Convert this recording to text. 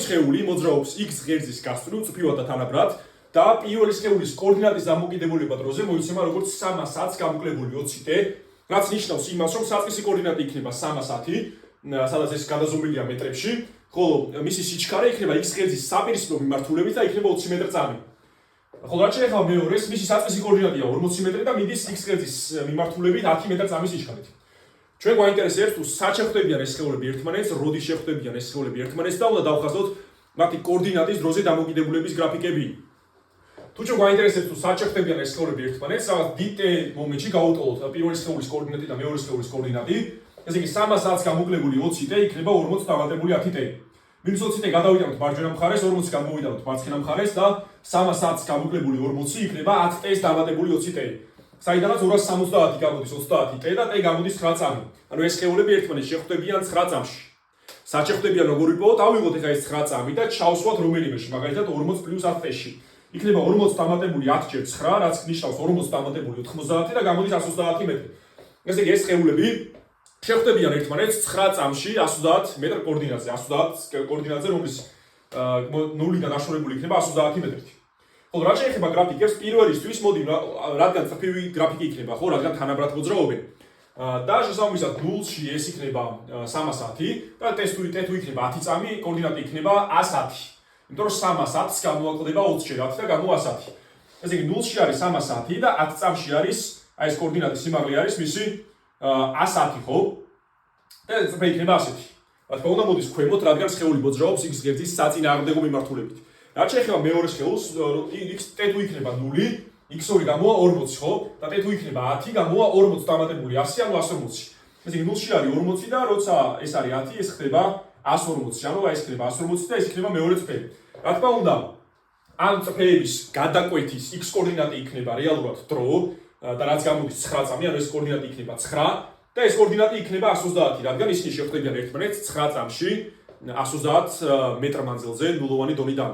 სხეული მოძრაობს x ღერძის გასწვრივ წრფივად და თანაბრად და პირველი სხეულის კოორდინატის დამოკიდებულება დროზე მოიცემა როგორც 310 გამოკლებული 20t, რაც ნიშნავს იმას, რომ საწყისი კოორდინატი იქნება 310, სადაც ეს გადაზომილია მეტრებში, ხოლო მისი სიჩქარე იქნება x ღერძის საპირისპირო მიმართულებით და იქნება 20 მეტრწამი. ხოლო რაც შეეხება მეორეს, მისი საწყისი კოორდინატია 40 მეტრი და მიდის x ღერძის მიმართულებით 10 მეტრწამის სიჩქარით. ჩვენ გვაინტერესებს თუ სად შეხვდებიან ეს სხეულები ერთმანეთს, როდის შეხვდებიან ეს სხეულები ერთმანეთს და უნდა დავხაზოთ მათი კოორდინატის დროზე დამოკიდებულების გრაფიკები. თუ ჩვენ გვაინტერესებს თუ სად შეხვდებიან ეს სხეულები ერთმანეთს, რაღაც დიდ მომენტში გავუტოლოთ პირველი სხეულის კოორდინატი და მეორე სხეულის კოორდინატი. ესე იგი 310 გამოკლებული 20t იქნება 40 დამატებული 10t. მინუს 20t გადავიტანოთ მარჯვენა მხარეს, 40 გამოვიტანოთ მარცხენა მხარეს და 310 გამოკლებული 40 იქნება 10t-ს დამატებული 20t. საიდანაც 270 გამოდის 30t და t გამოდის 9 წამი. ანუ ეს სხეულები ერთმანეთს შეხვდებიან 9 წამში. სად შეხვდებიან როგორ ვიპოვოთ? ავიღოთ ეხლა ეს 9 წამი და ჩავსვათ რომელიმეში, მაგალითად 40 + 10t-ში. იქნება 40 დამატებული 10 ჯერ 9, რაც ნიშნავს 40 დამატებული 90 და გამოდის 130 მეტრი. ესე იგი ეს სხეულები შეხვდებიან ერთმანეთს 9 წამში 130 მეტრ კოორდინატზე, 130 კოორდინატზე, რომლის ნულიდან დაშორებული იქნება 130 მეტრით. ხოლო რაც შეეხება გრაფიკებს, პირველისთვის მოდი რადგან წრფივი გრაფიკი იქნება, ხო, რადგან თანაბრად მოძრაობენ. და შესაბამისად 0-ში ეს იქნება 310 და t-თუ იქნება 10 წამი, კოორდინატი იქნება 110. იმიტომ რომ 310-ს გამოაკლდება 20 ჯერ 10 და გამო 110. ესე იგი 0-ში არის 310 და 10 წამში არის აი ეს კოორდინატის სიმაღლე არის მისი 110, ხო? და წრფე იქნება ასეთი. რა თქმა უნდა მოდის ქვემოთ, რადგან სხეული მოძრაობს x ღერძის საწინააღმდეგო მიმართულებით. რაც შეეხება მეორე სხეულს, t-თუ იქნება 0, x2 გამოვა 40, ხო? და t-თუ იქნება 10, გამოვა 40 დამატებული 100, ანუ 140. ესე იგი 0-ში არის 40 და როცა ეს არის 10, ეს ხდება 140. ანუ ეს ხდება 140 და ეს იქნება მეორე წრფე. რა თქმა უნდა, ამ წრფეების გადაკვეთის x კოორდინატი იქნება რეალურად დრო და რაც გამოდის 9 წამი, ანუ ეს კოორდინატი იქნება 9 და ეს კოორდინატი იქნება 130, რადგან ისინი შეხვდებიან ერთმანეთს 9 წამში 130 მეტრ მანძილზე ნულოვანი დონიდან.